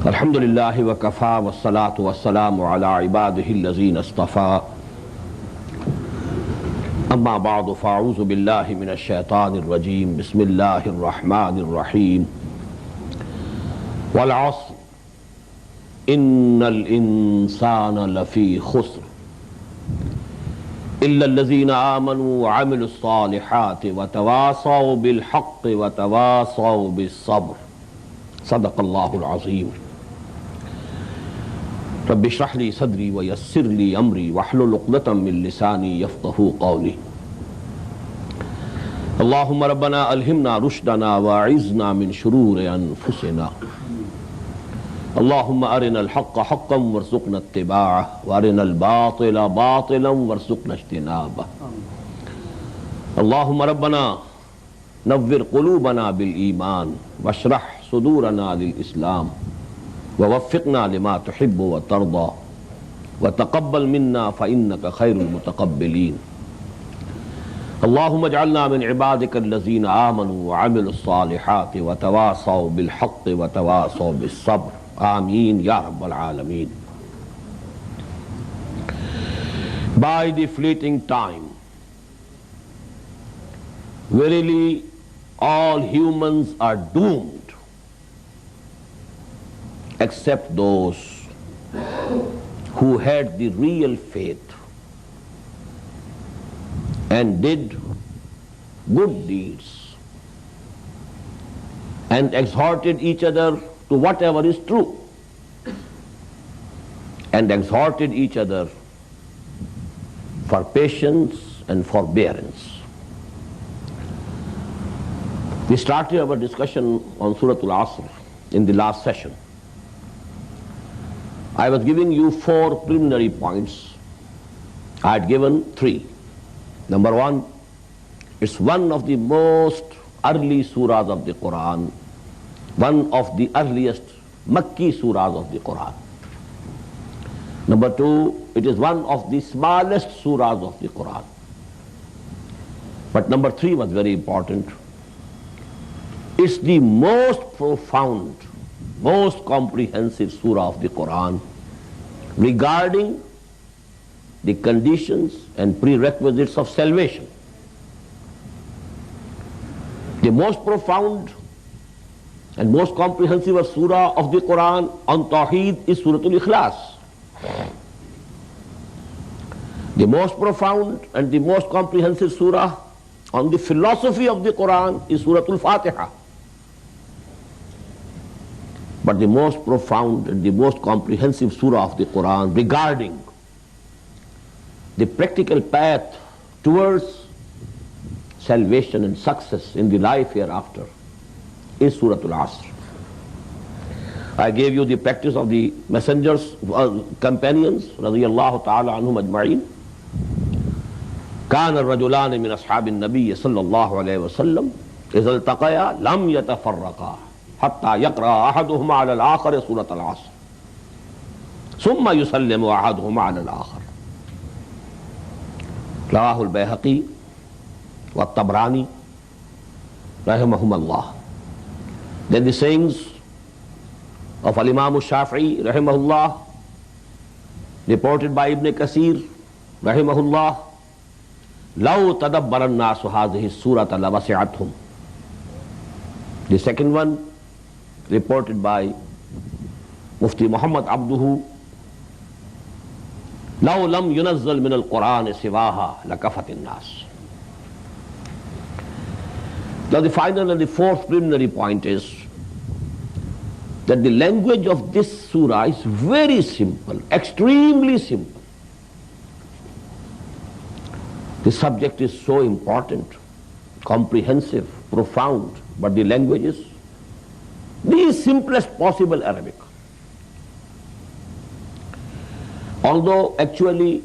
الحمد لله وكفى والصلاة والسلام على عباده الذين اصطفى أما بعد فأعوذ بالله من الشيطان الرجيم بسم الله الرحمن الرحيم والعصر إن الإنسان لفي خسر إلا الذين آمنوا وعملوا الصالحات وتواصوا بالحق وتواصوا بالصبر صدق الله العظيم رب اشرح لي صدري ويسر لي أمري واحلل عقدة من لساني يفقهوا قولي اللهم ربنا ألهمنا رشدنا وأعذنا من شرور أنفسنا اللهم أرنا الحق حقا وارزقنا اتباعه وأرنا الباطل باطلا وارزقنا اجتنابه اللهم ربنا نور قلوبنا بالإيمان واشرح صدورنا للإسلام ووفقنا لما تحب وترضى وتقبل منا فإنك خير المتقبلين اللهم اجعلنا من عبادك الذين آمنوا وعملوا الصالحات وتواصوا بالحق وتواصوا بالصبر آمین یا رب العالمین. By the fleeting time, verily all humans are doomed except those who had the real faith and did good deeds and exhorted each other to whatever is true and exhorted each other for patience and forbearance. We started our discussion on Surah Al-Asr in the last session. I was giving you 4 preliminary points. I had given 3. Number 1, it's one of the most early surahs of the Quran, one of the earliest Makki surahs of the Quran. Number 2, it is one of the smallest surahs of the Quran. But number 3 was very important. It's the most profound, most comprehensive surah of the Quran regarding the conditions and prerequisites of salvation. The most profound and most comprehensive surah of the Quran on Tawheed is Surah Al-Ikhlas. The most profound and the most comprehensive surah on the philosophy of the Quran is Surah Al-Fatiha. But the most profound and the most comprehensive surah of the Quran regarding the practical path towards salvation and success in the life hereafter is Surah Al-Asr. I gave you the practice of the messengers, companions, radiyallahu ta'ala anhum ajma'in. كان الرجلان من أصحاب النبي صلى الله عليه وسلم إذا التقيا لم يتفرقا حتى يقرأ أحدهما على الآخر سورة العصر ثم يسلم أحدهما على الآخر. رواه البيهقي والطبراني رحمهم الله. Then the sayings of Al-Imam al-Shafi'i rahimahullah, reported by Ibn Kasir rahimahullah, لَوْ تَدَبَّرَ النَّاسُ هَذِهِ السُّورَةَ لَوَسِعَتْهُمْ. The second one, reported by Mufti Muhammad Abduhu, لَوْ لَمْ يُنَزَّلْ مِنَ الْقُرْآنِ سِوَاهَا لَكَفَتِ النَّاسِ. Now the final and the 4th preliminary point is that the language of this surah is very simple, extremely simple. The subject is so important, comprehensive, profound, but the language is the simplest possible Arabic. Although actually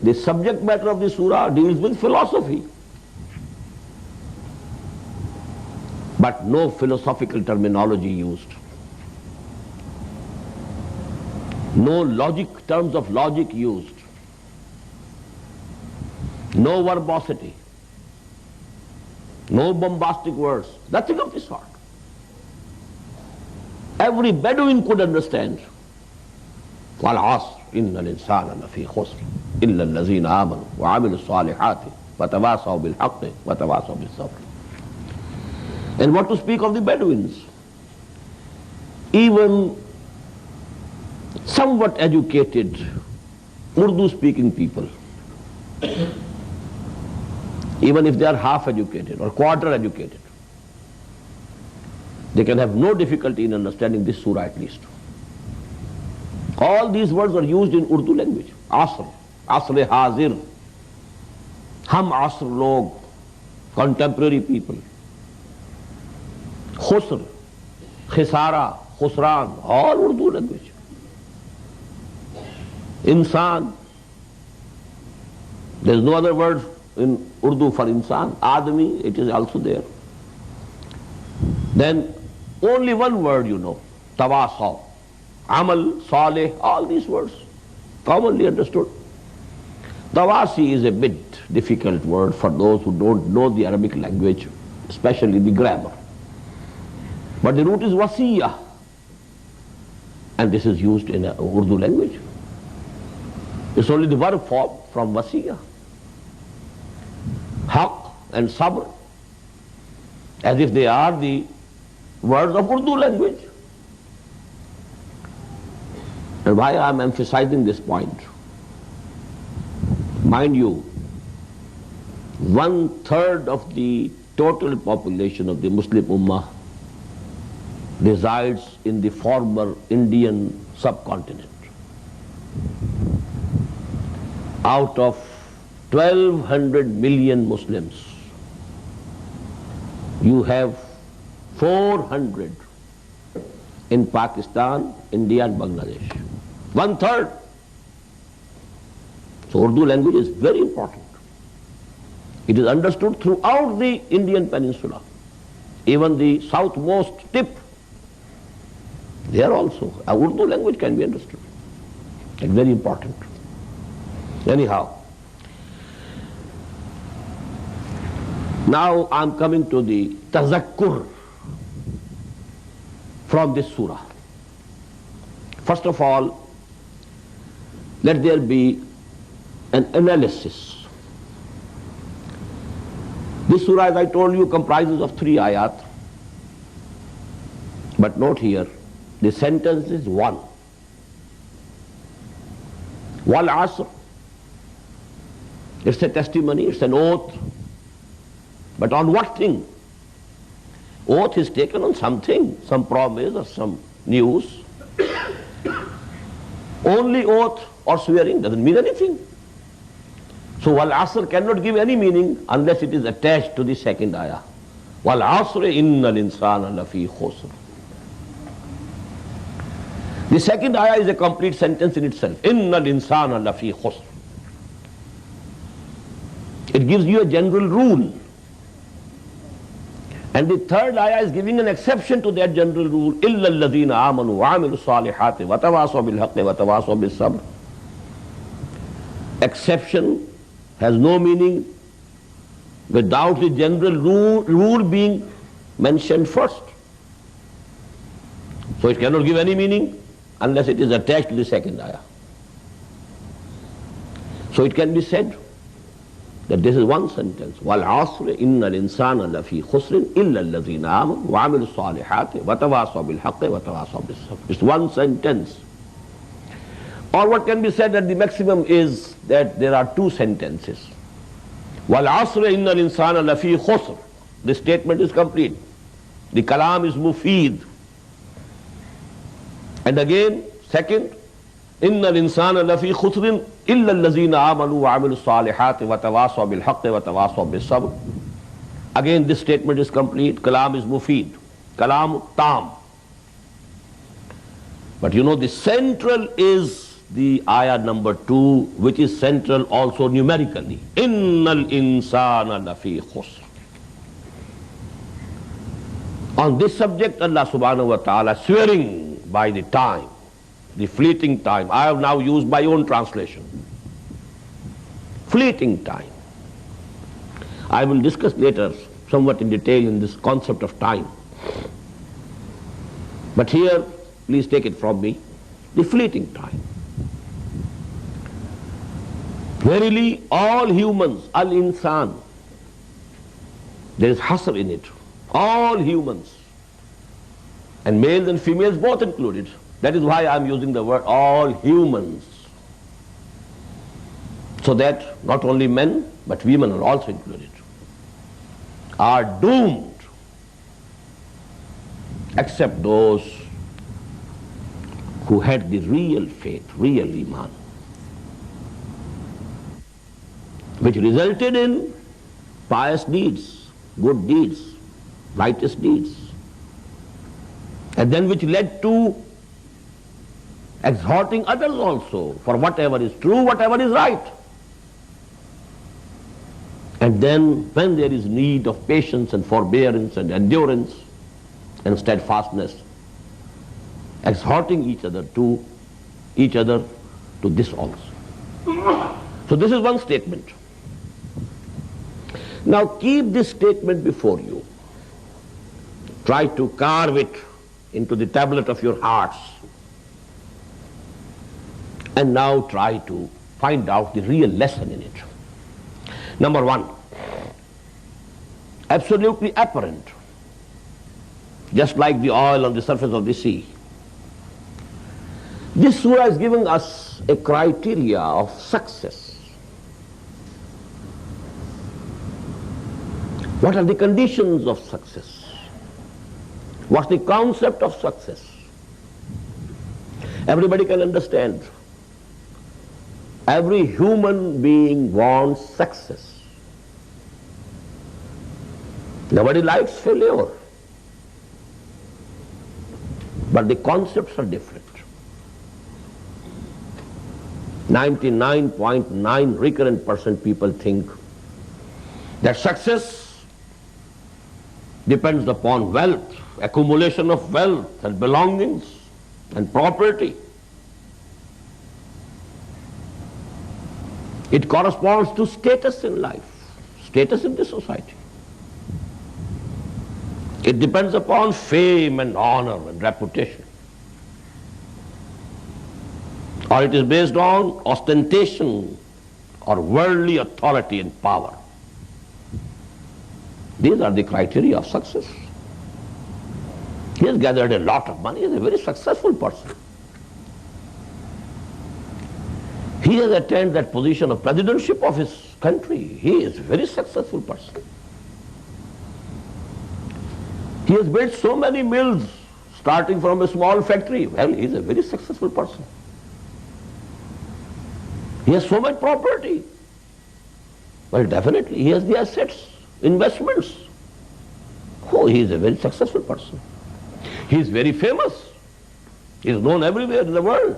the subject matter of the surah deals with philosophy, but no philosophical terminology used. No terms of logic used. No verbosity. No bombastic words. Nothing of the sort. Every Bedouin could understand. وَالْعَصْرِ إِنَّ الْإِنسَانَ لَفِي خُسْرٍ إِلَّا الَّذِينَ آمَنُوا وَعَمِلُوا الصَّالِحَاتِ وَتَوَاصَوْا بِالْحَقِّ وَتَوَاصَوْا بِالصَّبْرِ. And what to speak of the Bedouins? Even somewhat educated Urdu-speaking people, even if they are half educated or quarter educated, they can have no difficulty in understanding this surah at least. All these words are used in Urdu language. Asr, asr hazir, hum asr log, contemporary people. Khusr, khisara, khusran, all Urdu language. Insan, there is no other word in Urdu for insan. Adami, it is also there. Then only one word you know, tawasaw, amal, salih, all these words commonly understood. Tawasi is a bit difficult word for those who don't know the Arabic language, especially the grammar. But the root is wasiyah, and this is used in Urdu language. It's only the verb form from wasiyah. Haq and sabr, as if they are the words of Urdu language. And why I am emphasizing this point? Mind you, 1/3 of the total population of the Muslim Ummah resides in the former Indian subcontinent. Out of 1,200 million Muslims, you have 400 in Pakistan, India and Bangladesh. 1/3. So Urdu language is very important. It is understood throughout the Indian peninsula. Even the southmost tip, there also Urdu language can be understood. It's very important. Anyhow, now I'm coming to the tazakkur from this surah. First of all, let there be an analysis. This surah, as I told you, comprises of 3 ayat. But note here, the sentence is one. Wal asr. It's a testimony, it's an oath. But on what thing? Oath is taken on something, some promise or some news. Only oath or swearing doesn't mean anything. So wal asr cannot give any meaning unless it is attached to the second ayah. Wal asr innal insana lafi khusr. The second ayah is a complete sentence in itself. Innal insana lafi khusr. It gives you a general rule. And the third ayah is giving an exception to that general rule. إِلَّا الَّذِينَ آمَنُوا وَعَمِلُوا الصَّالِحَاتِ وَتَوَاصَوْا بِالْحَقِّ وَتَوَاصَوْا بِالصَّبْرِ. Exception has no meaning without the general rule being mentioned first. So it cannot give any meaning unless it is attached to the second ayah. So it can be said that this is one sentence. وَالْعَصْرِ إِنَّ الْإِنسَانَ لَفِي خُسْرٍ إِلَّا الَّذِينَ آمَنُوا وَعَمِلُوا الصَّالِحَاتِ وَتَوَاصَوْا بِالْحَقِّ وَتَوَاصَوْا بِالصَّبْرِ. It's one sentence. Or what can be said at the maximum is that there are 2 sentences. وَالْعَصْرِ إِنَّ الْإِنسَانَ لَفِي خُسْرٍ. The statement is complete. The kalam is mufiid. And again, second, إِنَّ الْإِنسَانَ لَفِي خُسْرٍ إِلَّا الَّذِينَ آمَنُوا وَعَمِلُوا الصَّالِحَاتِ وَتَوَاصَوْا بِالْحَقِّ وَتَوَاصَوْا بِالصَّبْرِ. Again, this statement is complete. Kalam is mufiid. Kalam tam. But you know, the central is the ayah number 2, which is central also numerically. إِنَّ الْإِنسَانَ لَفِي خُسْرٍ. On this subject, Allah subhanahu wa ta'ala swearing by the time, the fleeting time. I have now used my own translation. Fleeting time. I will discuss later somewhat in detail in this concept of time. But here please take it from me, the fleeting time. Verily, all humans, al-insan, there is hasr in it. All humans, and males and females both included. That is why I am using the word all humans. So that not only men, but women are also included, are doomed, except those who had the real faith, real iman, which resulted in pious deeds, good deeds, righteous deeds, and then which led to exhorting others also for whatever is true, whatever is right. And then when there is need of patience and forbearance and endurance and steadfastness, exhorting each other to this also. So this is one statement. Now keep this statement before you. Try to carve it into the tablet of your hearts. And now try to find out the real lesson in it. Number one, absolutely apparent, just like the oil on the surface of the sea. This surah is giving us a criteria of success. What are the conditions of success? What's the concept of success? Everybody can understand. Every human being wants success. Nobody likes failure. But the concepts are different. 99.9 recurrent % people think that success depends upon wealth, accumulation of wealth and belongings and property. It corresponds to status in life, status in the society. It depends upon fame and honor and reputation. Or it is based on ostentation or worldly authority and power. These are the criteria of success. He has gathered a lot of money. He is a very successful person. He has attained that position of presidentship of his country. He is a very successful person. He has built so many mills, starting from a small factory. Well, he is a very successful person. He has so much property. Well, definitely he has the assets, investments. Oh, he is a very successful person. He is very famous. He is known everywhere in the world.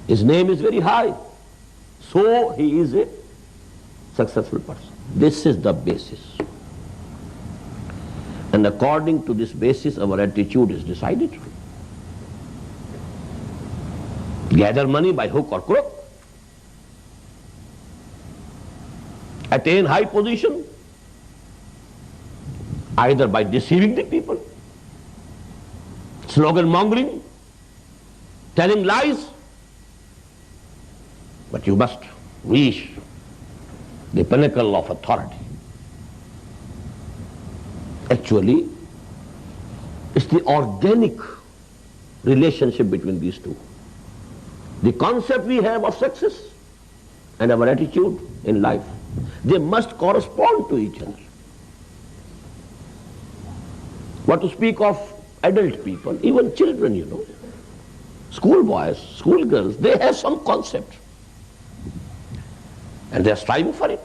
His name is very high. So he is a successful person. This is the basis. And according to this basis, our attitude is decided. Gather money by hook or crook. Attain high position, either by deceiving the people, slogan mongering, telling lies, but you must reach the pinnacle of authority. Actually, it's the organic relationship between these two. The concept we have of success and our attitude in life, they must correspond to each other. What to speak of adult people, even children, you know, schoolboys, schoolgirls, they have some concept. And they are striving for it.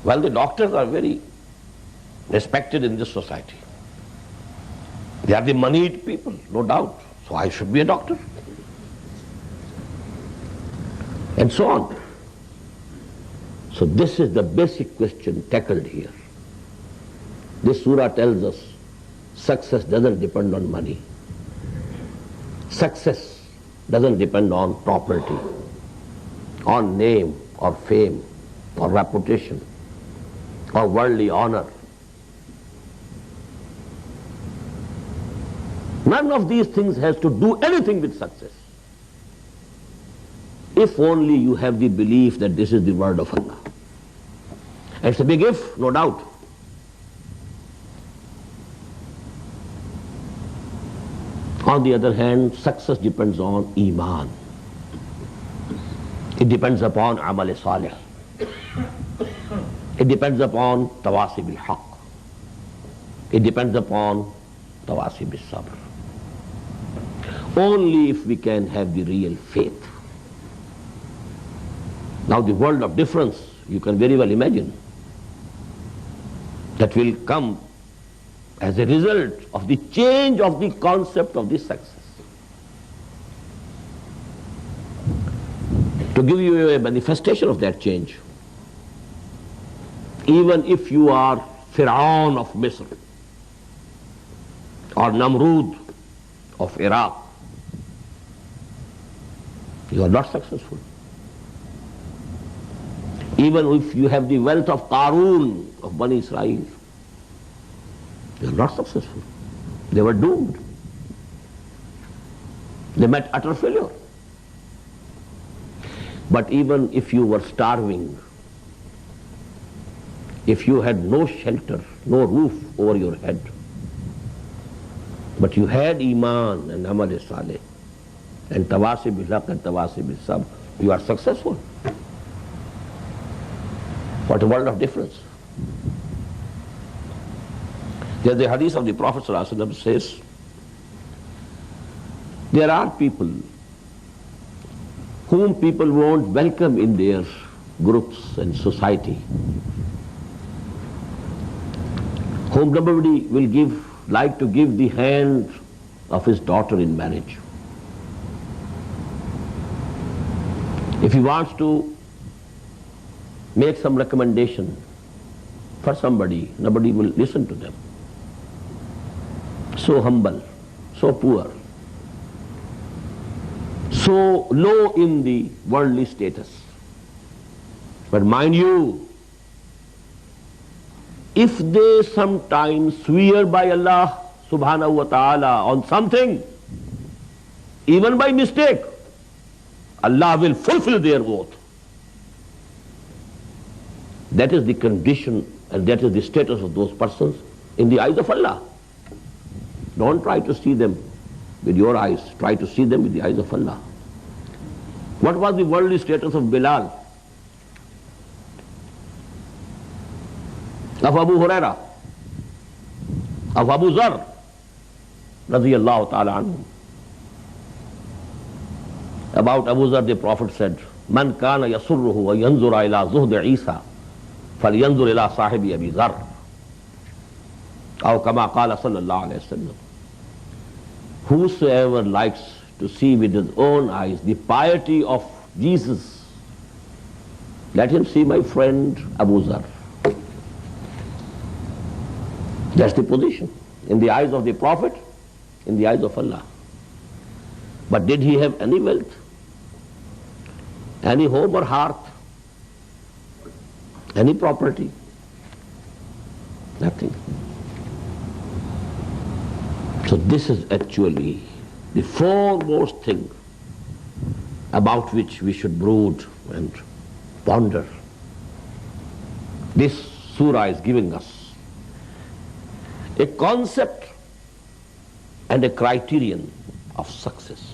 Well, the doctors are very respected in this society. They are the moneyed people, no doubt. So I should be a doctor. And so on. So this is the basic question tackled here. This surah tells us success doesn't depend on money. Success doesn't depend on property, on name or fame or reputation or worldly honor. None of these things has to do anything with success. If only you have the belief that this is the word of Allah. It's a big if, no doubt. On the other hand, success depends on Iman. It depends upon Amal Salih. It depends upon Tawasi bil Haq. It depends upon Tawasi bil Sabr. Only if we can have the real faith. Now the world of difference, you can very well imagine, that will come as a result of the change of the concept of this success. To give you a manifestation of that change, even if you are Fir'aun of Misr or Namrud of Iraq, you are not successful. Even if you have the wealth of Qarun of Bani Israel, they are not successful. They were doomed. They met utter failure. But even if you were starving, if you had no shelter, no roof over your head, but you had Iman and Amal Saleh and Tawasi bil Haq and Tawasi bil Sabr, you are successful. What a world of difference. There's the hadith of the Prophet ﷺ says, there are people whom people won't welcome in their groups and society, whom nobody will like to give the hand of his daughter in marriage. If he wants to make some recommendation for somebody, nobody will listen to them. So humble, so poor, so low in the worldly status. But mind you, if they sometimes swear by Allah subhanahu wa ta'ala on something, even by mistake, Allah will fulfill their oath. That is the condition and that is the status of those persons in the eyes of Allah. Don't try to see them with your eyes. Try to see them with the eyes of Allah. What was the worldly status of Bilal, of Abu Huraira, of Abu Zar, radiyallahu ta'ala anhu? About Abu Zar, the Prophet said, Man kana yasurruhu wa yanzura ila zuhd Isa, falyanzur ila sahibi Abi Zar. Aw kama qala sallallahu alayhi wa sallam. Whosoever likes to see with his own eyes the piety of Jesus, let him see my friend Abu Zar. That's the position in the eyes of the Prophet, in the eyes of Allah. But did he have any wealth, any home or hearth, any property? Nothing. So this is actually the foremost thing about which we should brood and ponder. This surah is giving us a concept and a criterion of success.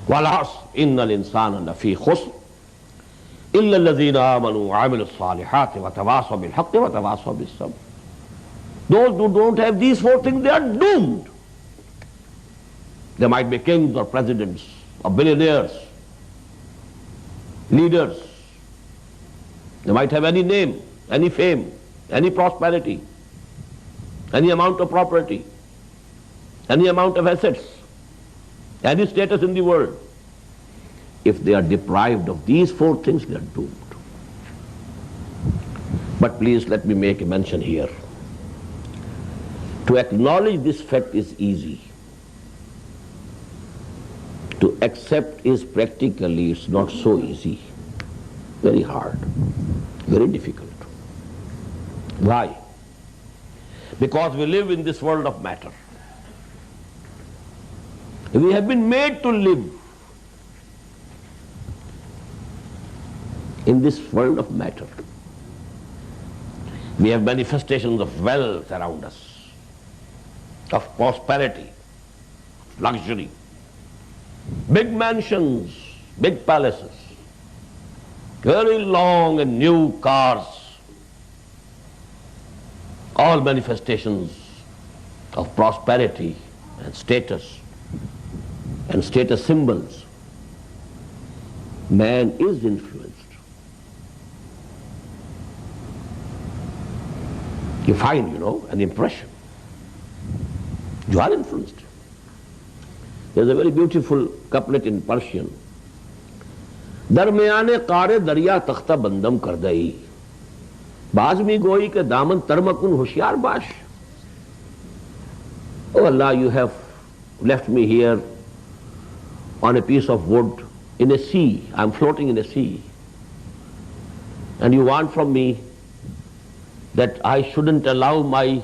وَالْعَصْرِ إِنَّ الْإِنسَانَ لَفِي خُسْرٍ إِلَّا الَّذِينَ آمَنُوا وَعَمِلُوا الصَّالِحَاتِ وَتَوَاصَوْا بِالْحَقِّ وَتَوَاصَوْا بِالصَّبْرِ. Those who don't have these four things, they are doomed. They might be kings or presidents or billionaires, leaders. They might have any name, any fame, any prosperity, any amount of property, any amount of assets, any status in the world. If they are deprived of these four things, they are doomed. But please let me make a mention here. To acknowledge this fact is easy. To accept is practically, it's not so easy. Very hard, very difficult. Why? Because we live in this world of matter. We have been made to live in this world of matter. We have manifestations of wealth around us, of prosperity, luxury, big mansions, big palaces, very long and new cars, all manifestations of prosperity and status symbols. Man is influenced. You find, an impression. You are influenced. There's a very beautiful couplet in Persian. درمیان قار دریا تختہ بندم کردئی بازمی گوئی کے دامن ترمکن ہوشیار باش. Oh Allah, you have left me here on a piece of wood in a sea. I'm floating in a sea. And you want from me that I shouldn't allow my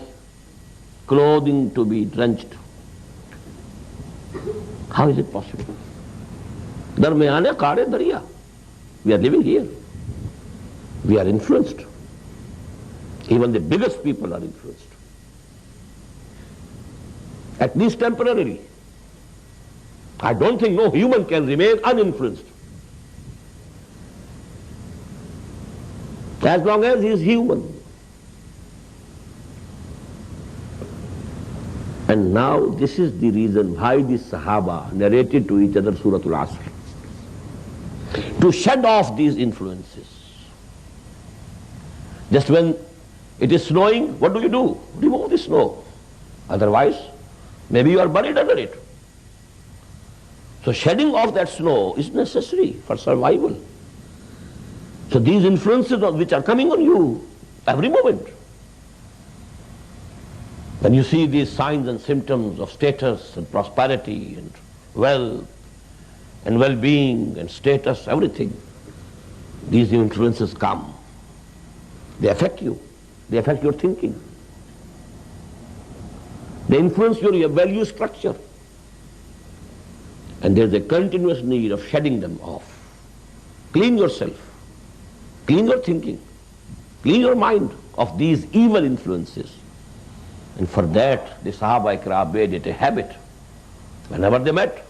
clothing to be drenched. How is it possible? Darmiyane Qare Darya. We are living here. We are influenced. Even the biggest people are influenced. At least temporarily. I don't think no human can remain uninfluenced. As long as he is human. And now this is the reason why the Sahaba narrated to each other Surah Al-Asr. To shed off these influences. Just when it is snowing, what do? Remove the snow. Otherwise, maybe you are buried under it. So shedding off that snow is necessary for survival. So these influences which are coming on you every moment. When you see these signs and symptoms of status and prosperity and wealth and well-being and status, everything, these influences come. They affect you. They affect your thinking. They influence your value structure. And there's a continuous need of shedding them off. Clean yourself. Clean your thinking. Clean your mind of these evil influences. And for that, the Sahaba Ikram made it a habit. Whenever they met,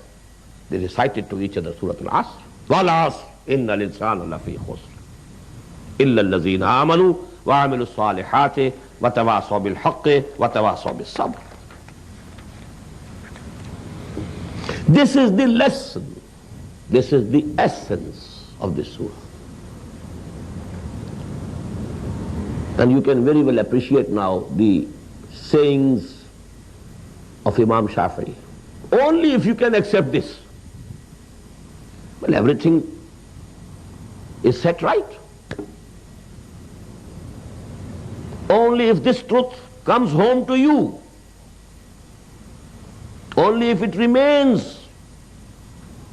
they recited to each other Surah Al-Asr. وَالْعَصْرِ إِنَّ الْإِنسَانَ لَفِي خُسْرٍ إِلَّا الَّذِينَ آمَنُوا وَعَمِلُوا الصَّالِحَاتِ وَتَوَاصَوْا بِالْحَقِّ وَتَوَاصَوْا بِالصَّبْرِ. This is the lesson. This is the essence of this surah. And you can very well appreciate now the sayings of Imam Shafi'i. Only if you can accept this, well, everything is set right. Only if this truth comes home to you, only if it remains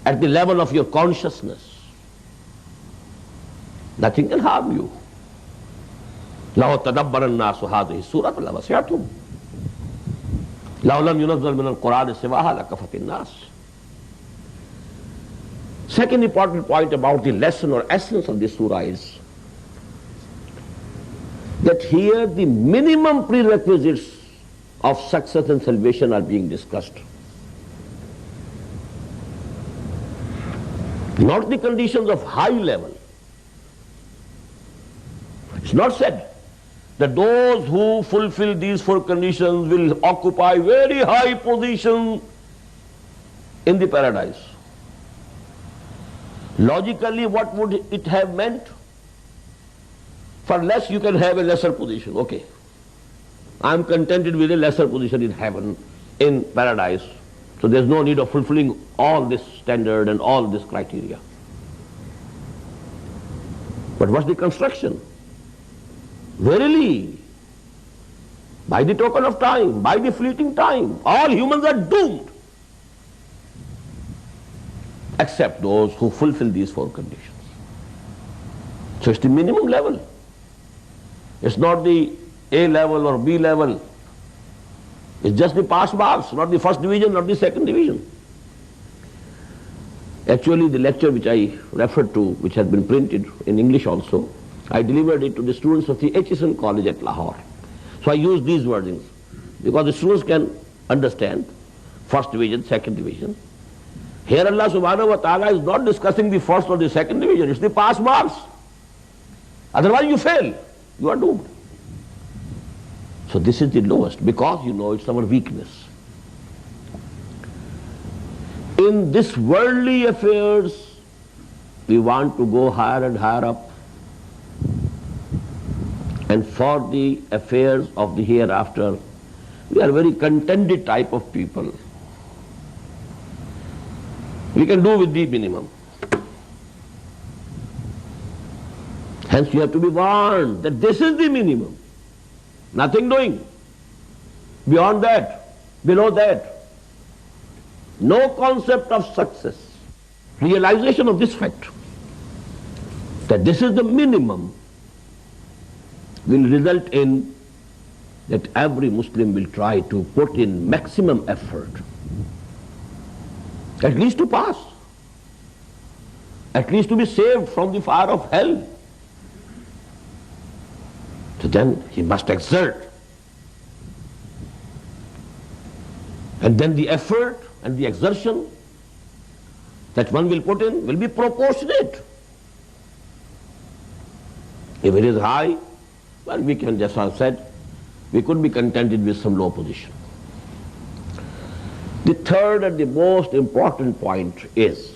at the level of your consciousness, nothing can harm you. لَوْ تَدَبَّرَ النَّاسُ هَذِهِ السُّورَةَ لَوَسِعَتْهُمْ لَوْ لَمْ يُنَزَّلْ مِنَ الْقُرْآنِ سِوَاهَا لَكَفَتِ النَّاسِ. Second important point about the lesson or essence of this surah is that here the minimum prerequisites of success and salvation are being discussed. Not the conditions of high level. It's not said that those who fulfill these four conditions will occupy very high position in the paradise. Logically, what would it have meant? For less you can have a lesser position. Okay, I'm contented with a lesser position in heaven, in paradise. So there's no need of fulfilling all this standard and all this criteria. But what's the construction? Verily, by the token of time, by the fleeting time, all humans are doomed, except those who fulfill these four conditions. So it's the minimum level. It's not the A level or B level. It's just the pass marks, not the first division, not the second division. Actually, the lecture which I referred to, which has been printed in English also, I delivered it to the students of the Aitchison College at Lahore. So I used these wordings because the students can understand first division, second division. Here Allah subhanahu wa ta'ala is not discussing the first or the second division, it's the pass marks. Otherwise you fail, you are doomed. So this is the lowest because you know it's our weakness. In this worldly affairs, we want to go higher and higher up. And for the affairs of the hereafter, we are a very contented type of people. We can do with the minimum. Hence you have to be warned that this is the minimum. Nothing doing. Beyond that, below that. No concept of success. Realization of this fact, that this is the minimum, will result in that every Muslim will try to put in maximum effort, at least to pass, at least to be saved from the fire of hell. So then he must exert. And then the effort and the exertion that one will put in will be proportionate. If it is high, well, we can, just as I said, we could be contented with some low position. The third and the most important point is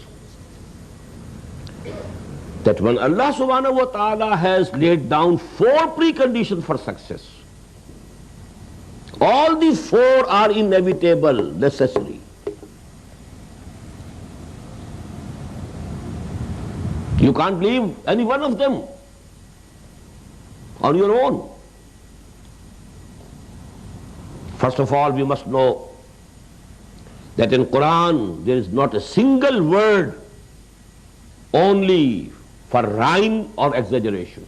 that when Allah subhanahu wa ta'ala has laid down 4 preconditions for success, all the 4 are inevitable, necessary. You can't leave any one of them on your own. First of all, we must know that in Quran there is not a single word only for rhyme or exaggeration.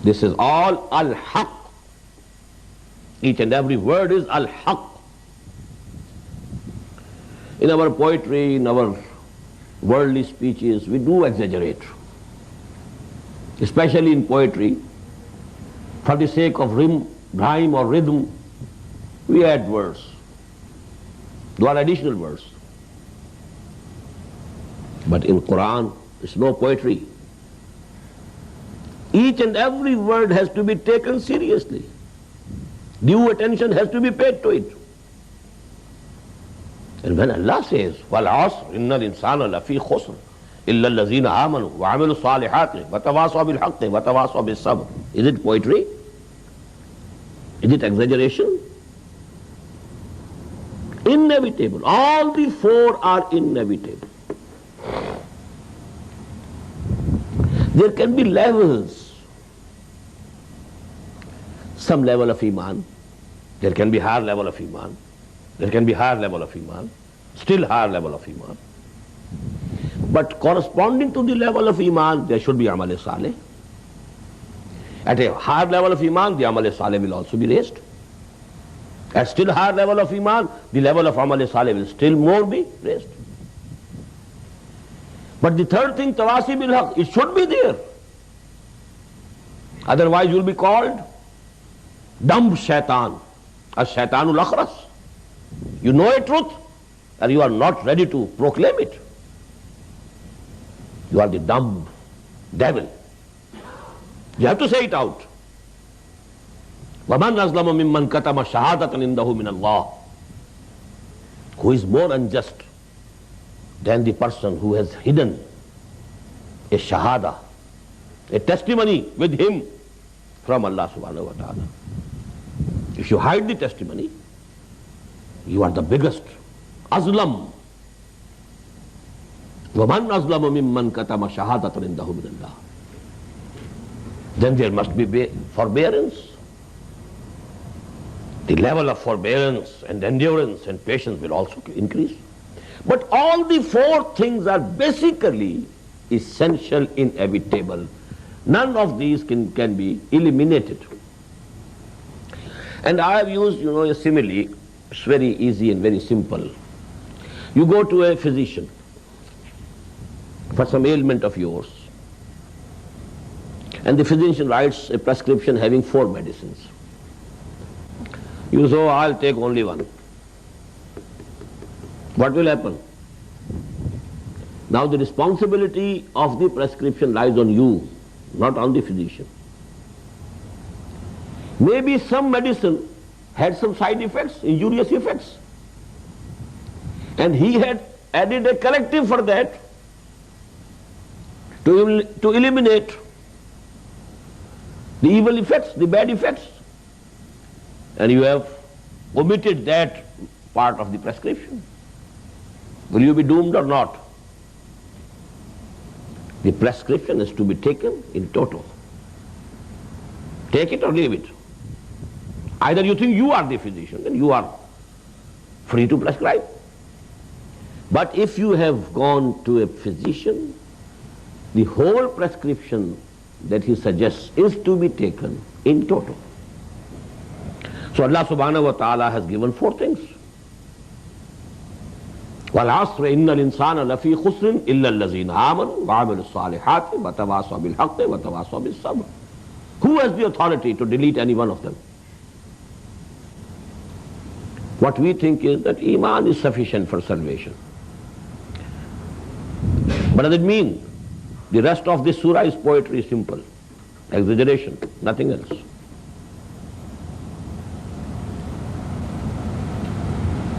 This is all al-haq. Each and every word is al-haq. In our poetry, in our worldly speeches, we do exaggerate. Especially in poetry, for the sake of rhyme or rhythm, we add words. There are additional words. But in Quran, there's no poetry. Each and every word has to be taken seriously. Due attention has to be paid to it. And when Allah says, وَالْعَصْرِ إِنَّ الْإِنسَانَ لَفِي خُسْرٍ إِلَّا الَّذِينَ آمَنُوا وَعَمِلُوا الصَّالِحَاتِ وَتَوَاصَوْا بِالْحَقِّ وَتَوَاصَوْا بِالصَّبْرِ. Is it poetry? Is it exaggeration? Inevitable. All the 4 are inevitable. There can be levels. Some level of Iman. There can be higher level of Iman. There can be higher level of Iman. Still higher level of Iman. But corresponding to the level of Iman, there should be Amal Saleh. At a higher level of Iman, the Amal Saleh will also be raised. At still higher level of Iman, the level of Amal Saleh will still more be raised. But the third thing, Tawasi bil Haq, it should be there. Otherwise you will be called dumb shaitan, as shaitanul akhras. You know a truth and you are not ready to proclaim it. You are the dumb devil. You have to say it out. وَمَنْ أَظْلَمَ مِمَّنْ كَتَمَ شَهَادَةً عِنْدَهُ مِنَ اللَّهِ. Who is more unjust than the person who has hidden a shahada, a testimony with him from Allah subhanahu wa ta'ala. If you hide the testimony, you are the biggest azlam. وَمَنْ أَظْلَمَ مِمَّنْ كَتَمَ شَهَادَةً عِنْدَهُ مِنَ اللَّهِ. Then there must be forbearance. The level of forbearance and endurance and patience will also increase. But all the 4 things are basically essential, inevitable. None of these can be eliminated. And I have used, a simile. It's very easy and very simple. You go to a physician for some ailment of yours, and the physician writes a prescription having 4 medicines. You say, oh, I'll take only one. What will happen? Now the responsibility of the prescription lies on you, not on the physician. Maybe some medicine had some side effects, injurious effects, and he had added a corrective for that to eliminate the evil effects, the bad effects, and you have omitted that part of the prescription. Will you be doomed or not? The prescription is to be taken in toto. Take it or leave it. Either you think you are the physician, then you are free to prescribe. But if you have gone to a physician, the whole prescription that he suggests is to be taken in toto. So Allah subhanahu wa ta'ala has given 4 things. وَالْعَصْرِ إِنَّ الْإِنسَانَ لَفِي خُسْرٍ إِلَّا الَّذِينَ آمَنُوا وَعَمِلُوا الصَّالِحَاتِ وَتَوَاصَوْا بِالْحَقِّ وَتَوَاصَوْا بِالصَّبْرِ. Who has the authority to delete any one of them? What we think is that Iman is sufficient for salvation. What does it mean? The rest of this surah is poetry, simple, exaggeration, nothing else.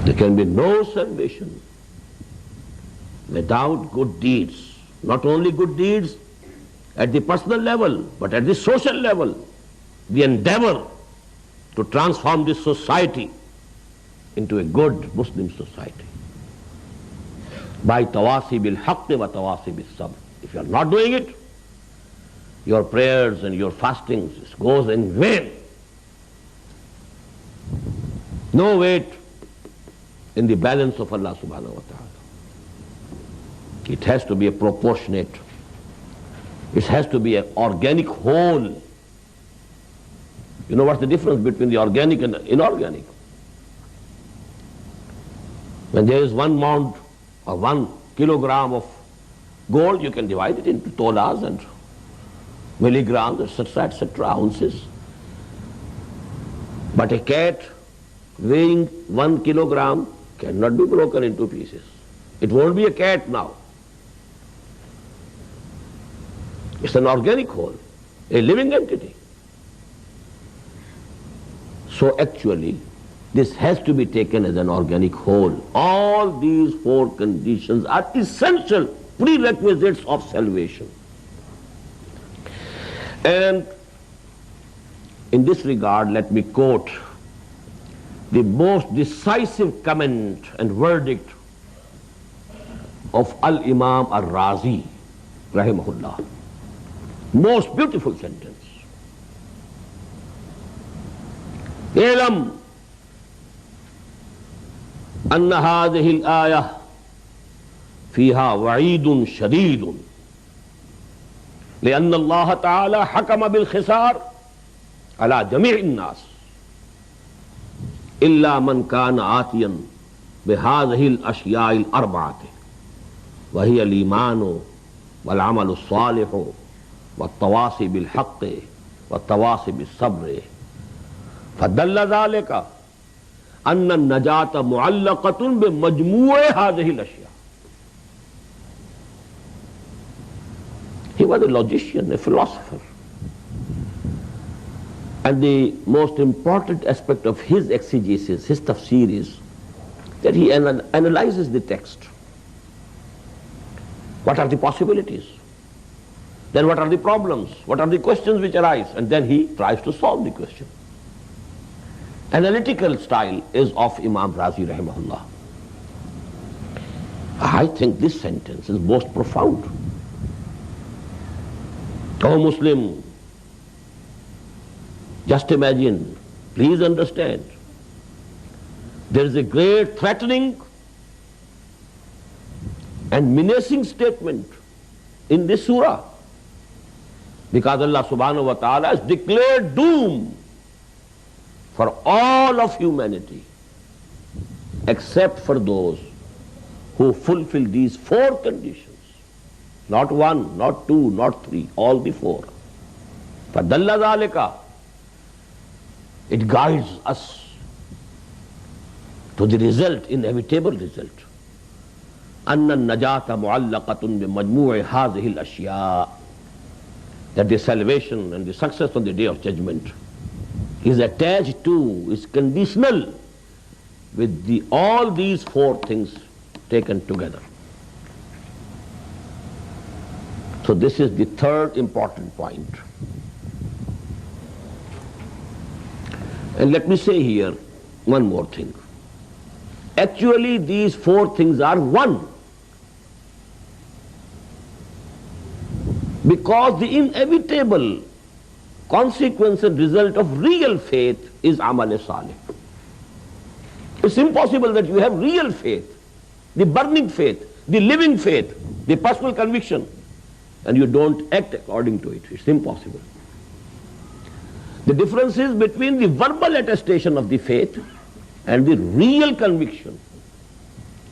There can be no salvation without good deeds. Not only good deeds at the personal level, but at the social level. The endeavor to transform this society into a good Muslim society. By tawasi bil haqqi wa tawasi bil sabr. If you are not doing it, your prayers and your fastings goes in vain. No weight in the balance of Allah subhanahu wa ta'ala. It has to be a proportionate. It has to be an organic whole. You know what's the difference between the organic and inorganic? When there is 1 mound or 1 kilogram of gold, you can divide it into tolas and milligrams, etc., ounces. But a cat weighing 1 kilogram cannot be broken into pieces. It won't be a cat now. It's an organic whole, a living entity. So actually, this has to be taken as an organic whole. All these 4 conditions are essential prerequisites of salvation. And in this regard, let me quote the most decisive comment and verdict of Al-Imam Al-Razi, rahimahullah. Most beautiful sentence. اعلم أن هذه الآية فيها وعيد شديد لأن الله تعالى حكم بالخسار على جميع الناس إلا من كان آتيا بهذه الأشياء الأربعة وهي الإيمان والعمل الصالح والتواصي بالحق والتواصي بالصبر فدل ذلك أن النجاة معلقة بمجموع هذه الأشياء. He was a logician, a philosopher. And the most important aspect of his exegesis, his tafsir, is that he analyzes the text. What are the possibilities? Then what are the problems? What are the questions which arise? And then he tries to solve the question. Analytical style is of Imam Razi rahimahullah. I think this sentence is most profound. Oh Muslim, just imagine, please understand, there is a great threatening and menacing statement in this surah, because Allah subhanahu wa ta'ala has declared doom for all of humanity except for those who fulfill these four conditions. Not one, not two, not three, all the four. فَدَلَّ ذَلِكَ, it guides us to the result, inevitable result. أَنَّ النَّجَاةَ مُعَلَّقَةٌ بِمَجْمُوعِ هَذِهِ الْأَشْيَاءِ, that the salvation and the success on the day of judgment is attached to, is conditional with all these four things taken together. So this is the third important point. And let me say here one more thing. Actually, these four things are one. Because the inevitable consequence and result of real faith is amal salih. It's impossible that you have real faith, the burning faith, the living faith, the personal conviction, and you don't act according to it. It's impossible. The difference is between the verbal attestation of the faith and the real conviction.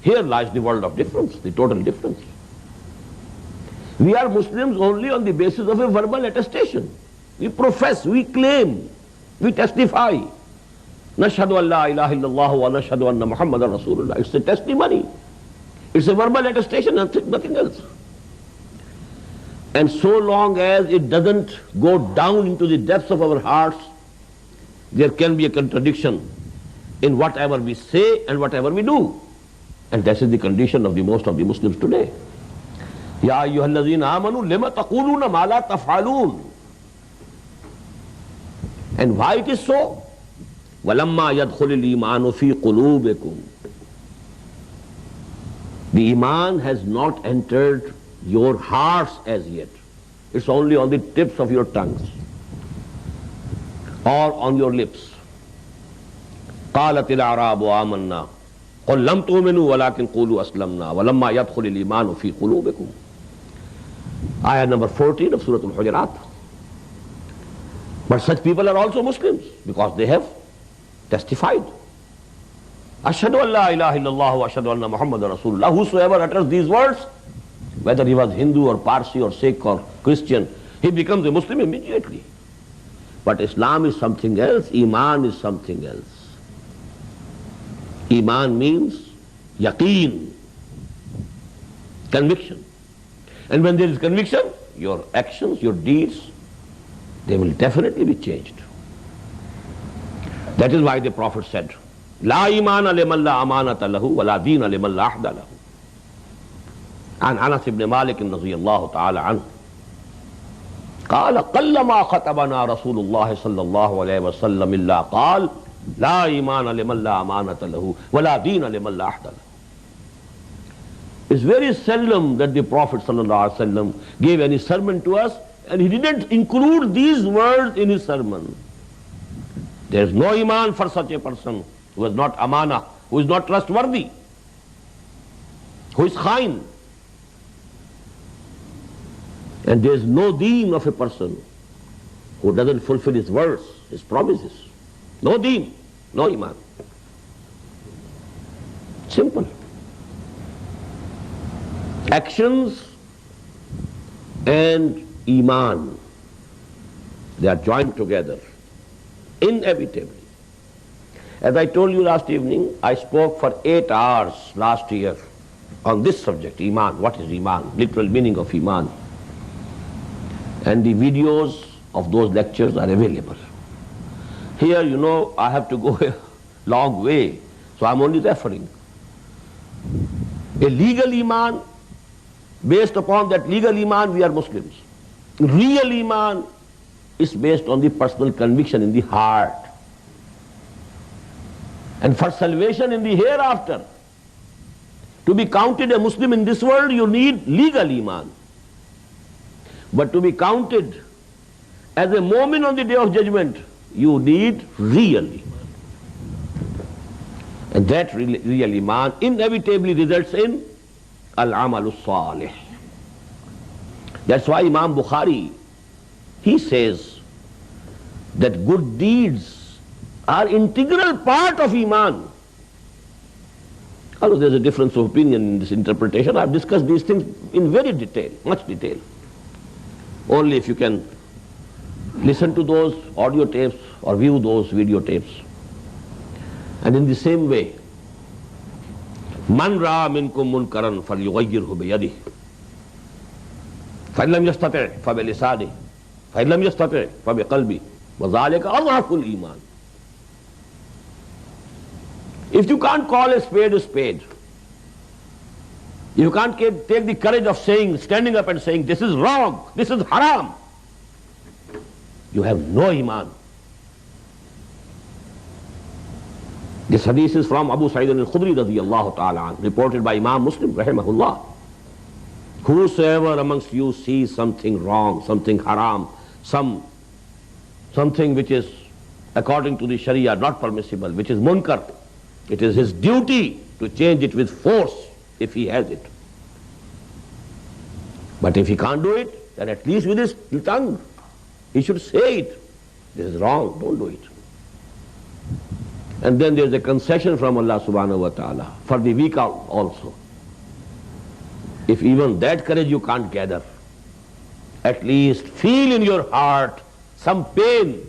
Here lies the world of difference, the total difference. We are Muslims only on the basis of a verbal attestation. We profess, we claim, we testify. Nashhadu an la ilaha illallah wa nashhadu anna Muhammadan Rasulullah. It's a testimony. It's a verbal attestation, nothing else. And so long as it doesn't go down into the depths of our hearts, there can be a contradiction in whatever we say and whatever we do. And that is the condition of the most of the Muslims today. Ya ayyuhallazina amanu lima taquluna ma la taf'alun. And why it is so? وَلَمَّا يَدْخُلِ الْإِيمَانُ فِي قُلُوبِكُمْ. The Iman has not entered your hearts as yet. It's only on the tips of your tongues or on your lips. قَالَتِ الْأَعْرَابُ آمَنَّا قُلْ لَمْ تُؤْمِنُوا وَلَكِنْ قُولُوا أَسْلَمْنَا وَلَمَّا يَدْخُلِ الْإِيمَانُ فِي قُلُوبِكُمْ. Ayah number 14 of Surah Al-Hujurat. But such people are also Muslims because they have testified. Ashhadu an la ilaha illallah wa ashhadu anna Muhammadan Rasulullah. Whosoever utters these words, whether he was Hindu or Parsi or Sikh or Christian, he becomes a Muslim immediately. But Islam is something else, Iman is something else. Iman means yaqeen, conviction. And when there is conviction, your actions, your deeds, they will definitely be changed. That is why the Prophet said, La imana liman la amanata lahu wa la deena liman la ahda lahu. And Anas ibn Malik radiyallahu ta'ala anhu قال قلما خطبنا رسول الله صلى الله عليه وسلم إلا قال لا إيمان لمن لا أمانة له ولا دين لمن لا عهد له. It's very seldom that the Prophet sallallahu alaihi wasallam gave any sermon to us and he didn't include these words in his sermon. There is no iman for such a person who is not amana, who is not trustworthy, who is khain. And there is no deen of a person who doesn't fulfill his words, his promises. No deen, no iman. Simple. Actions and iman, they are joined together inevitably. As I told you last evening, I spoke for 8 hours last year on this subject, iman. What is iman? Literal meaning of iman. And the videos of those lectures are available. Here, you know, I have to go a long way, so I'm only referring. A legal iman, based upon that legal iman, we are Muslims. Real iman is based on the personal conviction in the heart. And for salvation in the hereafter, to be counted a Muslim in this world, you need legal iman. But to be counted as a mu'min on the day of judgment, you need real iman. And that real iman inevitably results in al-amalu salih. That's why Imam Bukhari, he says that good deeds are integral part of iman. Although there's a difference of opinion in this interpretation, I've discussed these things in very detail, much detail. Only if you can listen to those audio tapes or view those video tapes. And in the same way, Man ra'a minkum munkaran falyughayyirhu biyadihi fa in lam yastati' fa bilisanihi fa in lam yastati' fa biqalbihi wa dhalika adhaful iman. If you can't call a spade, you can't take the courage of saying, standing up and saying, this is wrong, this is haram, you have no iman. This hadith is from Abu Sa'id al-Khudri radiyallahu ta'ala, reported by Imam Muslim rahimahullah. Whosoever amongst you sees something wrong, something haram, something which is according to the Sharia not permissible, which is munkar, it is his duty to change it with force if he has it. But if he can't do it, then at least with his tongue, he should say it. This is wrong, don't do it. And then there's a concession from Allah subhanahu wa ta'ala for the weak also. If even that courage you can't gather, at least feel in your heart some pain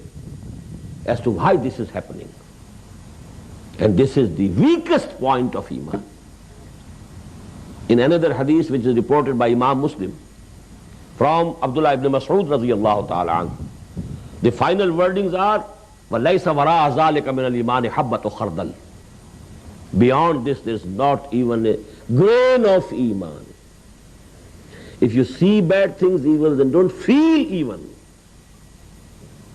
as to why this is happening. And this is the weakest point of iman. In another hadith which is reported by Imam Muslim from Abdullah ibn Mas'ud radiyallahu ta'ala anhu, the final wordings are وَلَيْسَ وَرَاءَ ذَلِكَ مِنَ الْإِيمَانِ حَبَّةُ خَرْدَلٍ. Beyond this there is not even a grain of iman. If you see bad things, evil, then don't feel even.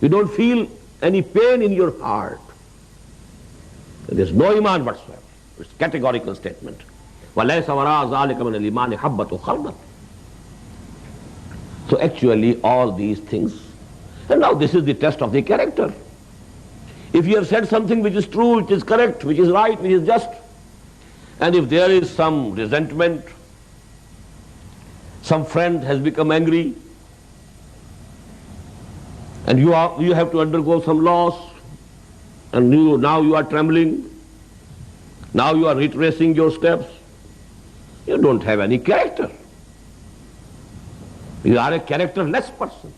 You don't feel any pain in your heart. There's no iman whatsoever. It's a categorical statement. وَلَيْسَ وَرَاءَ ذَلِكَ مِنَ الْإِيمَانِ حَبَّةُ خَرْدَلٍ. So actually all these things, and now this is the test of the character. If you have said something which is true, which is correct, which is right, which is just, and if there is some resentment, some friend has become angry, and you have to undergo some loss, and now you are trembling, now you are retracing your steps, you don't have any character. You are a characterless person.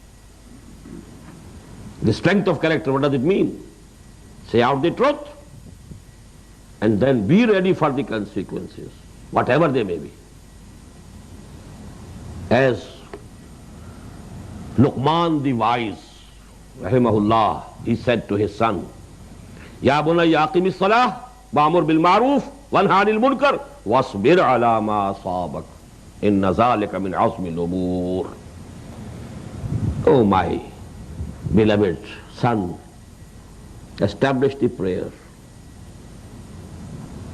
The strength of character, what does it mean? Say out the truth and then be ready for the consequences, whatever they may be. As Luqman the wise, rahimahullah, he said to his son, Ya bunayya aqimis salah wa'mur bil ma'ruf wanha 'anil munkar wasbir 'ala ma asabak inna zalika min 'azmi al-umur. Oh my beloved son, establish the prayer.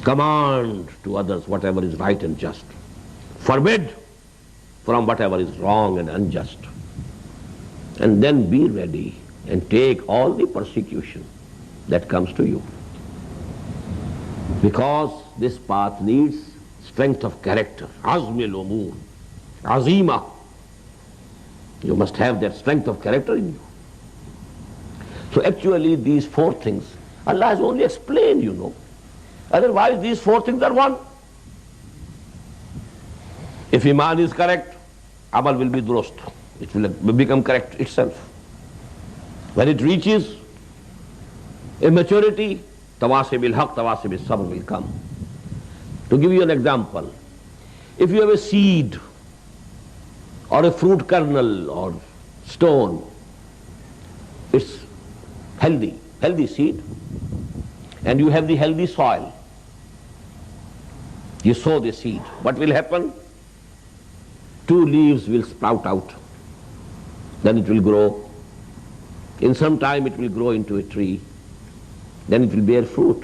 Command to others whatever is right and just. Forbid from whatever is wrong and unjust. And then be ready and take all the persecution that comes to you. Because this path needs strength of character. Azmil umur. Azima. You must have that strength of character in you. So actually these four things, Allah has only explained, you know. Otherwise these four things are one. If iman is correct, amal will be durust. It will become correct itself. When it reaches a maturity, tawasi bil haq, tawasi bil sabr will come. To give you an example, if you have a seed or a fruit kernel or stone, it's healthy seed, and you have the healthy soil. You sow the seed. What will happen? 2 leaves will sprout out. Then it will grow. In some time it will grow into a tree. Then it will bear fruit.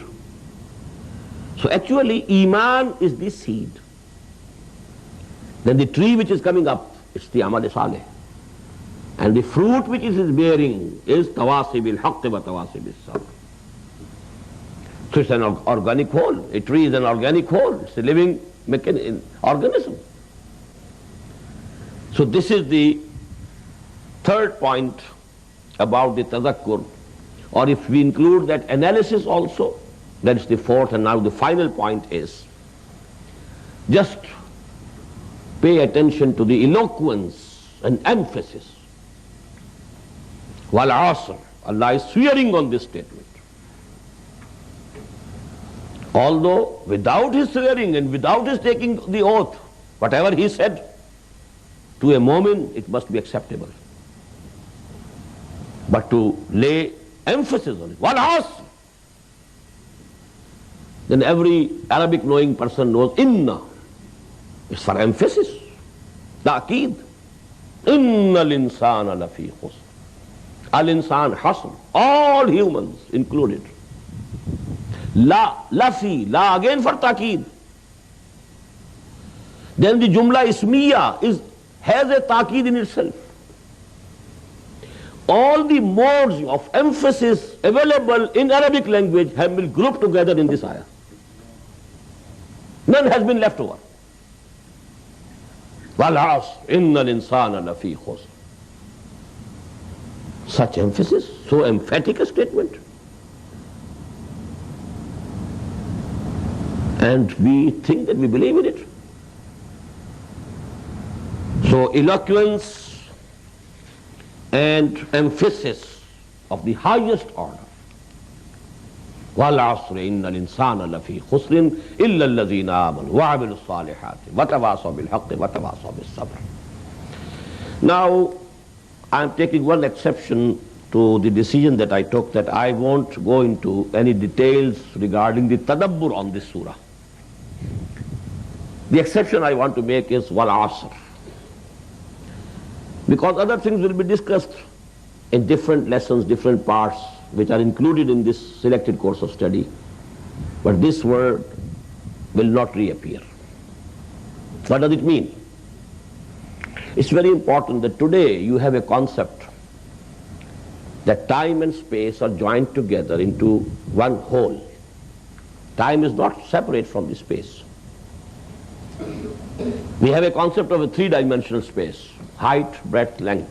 So actually iman is the seed. Then the tree which is coming up, it's the amal saleh. And the fruit which it is bearing is tawasi bil haqq wa tawasi bil sabr. So it's an organic whole. A tree is an organic whole. It's a living organism. So this is the third point about the tadakkur. Or if we include that analysis also, that is the fourth, and now the final point is Just pay attention to the eloquence and emphasis. Wal asr, Allah is swearing on this statement. Although without his swearing and without his taking the oath, whatever he said, to a mu'min it must be acceptable. But to lay emphasis on it, wal asr, then every Arabic knowing person knows inna. It's for emphasis. Ta'keed. Inna al-insana lafi khusr. Al-insan hasr. All humans included. La, lafi, la again for ta'keed. Then the jumla ismiya has a ta'keed in itself. All the modes of emphasis available in Arabic language have been grouped together in this ayah. None has been left over. Wal asr, innal insana lafi khusr. Such emphasis, so emphatic a statement. And we think that we believe in it. So eloquence and emphasis of the highest order. وَالْعَصْرِ إِنَّ الْإِنسَانَ لَفِي خُسْرٍ إِلَّا الَّذِينَ آمَنُوا وَعَمِلُوا الصَّالِحَاتِ وَتَوَاصَوْا بِالْحَقِّ وَتَوَاصَوْا بِالصَّبْرِ. Now, I am taking one exception to the decision that I took, that I won't go into any details regarding the tadabbur on this surah. The exception I want to make is wal asr, because other things will be discussed in different lessons, different parts, which are included in this selected course of study, but this word will not reappear. What does it mean? It's very important that today you have a concept that time and space are joined together into one whole. Time is not separate from the space. We have a concept of a three-dimensional space: height, breadth, length,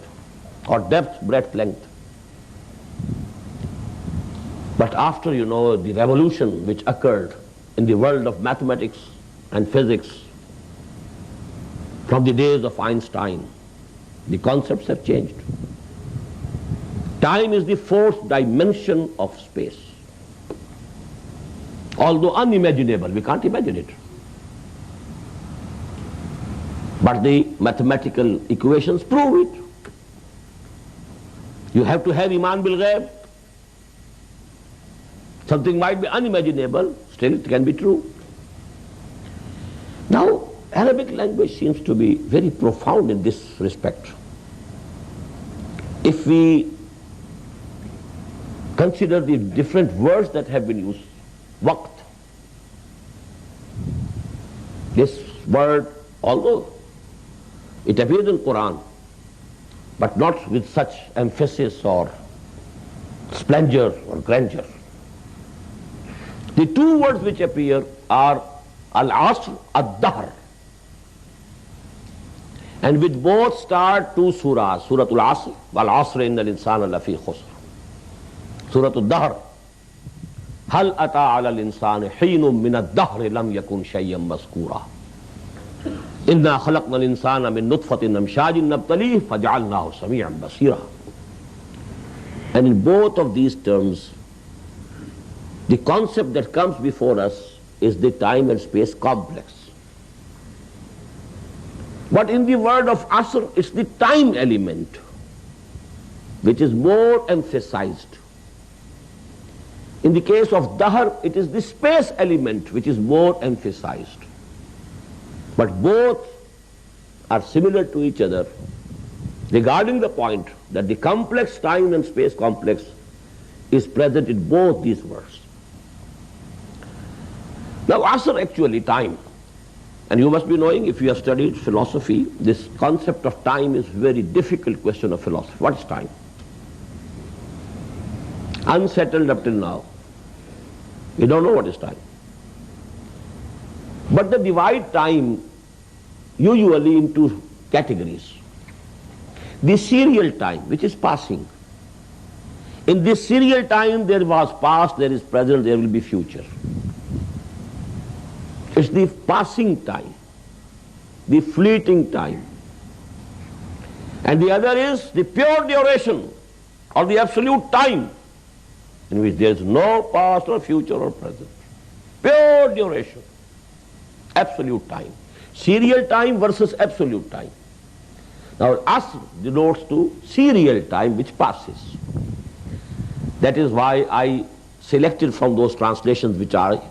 or depth, breadth, length. But after, the revolution which occurred in the world of mathematics and physics, from the days of Einstein, the concepts have changed. Time is the fourth dimension of space. Although unimaginable, we can't imagine it. But the mathematical equations prove it. You have to have iman bil ghaib. Something might be unimaginable, still it can be true. Now, Arabic language seems to be very profound in this respect. If we consider the different words that have been used, waqt, this word, although it appears in Quran, but not with such emphasis or splendor or grandeur. The two words which appear are al-asr, ad-dahr. And with both start two surahs, Suratul Asr, wal-asr innal insana lafi khusr. Suratul Dahr, hal ata ala al-insani hinum min ad-dahr lam yakun shay'an mazkura. Inna khalaqna al-insana min nutfatin amshajin nabtalih faj'alnahu sami'an basira. And in both of these terms, the concept that comes before us is the time and space complex. But in the word of asr, it's the time element which is more emphasized. In the case of dahr, it is the space element which is more emphasized. But both are similar to each other regarding the point that the complex time and space complex is present in both these words. Now, asr actually time. And you must be knowing, if you have studied philosophy, this concept of time is a very difficult question of philosophy. What is time? Unsettled up till now. We don't know what is time. But they divide time usually into categories. The serial time, which is passing. In this serial time, there was past, there is present, there will be future. It's the passing time. the fleeting time. And the other is the pure duration, or the absolute time, in which there is no past or future or present. Pure duration, absolute time. Serial time versus absolute time. Now, asr denotes to serial time which passes. That is why I selected from those translations which are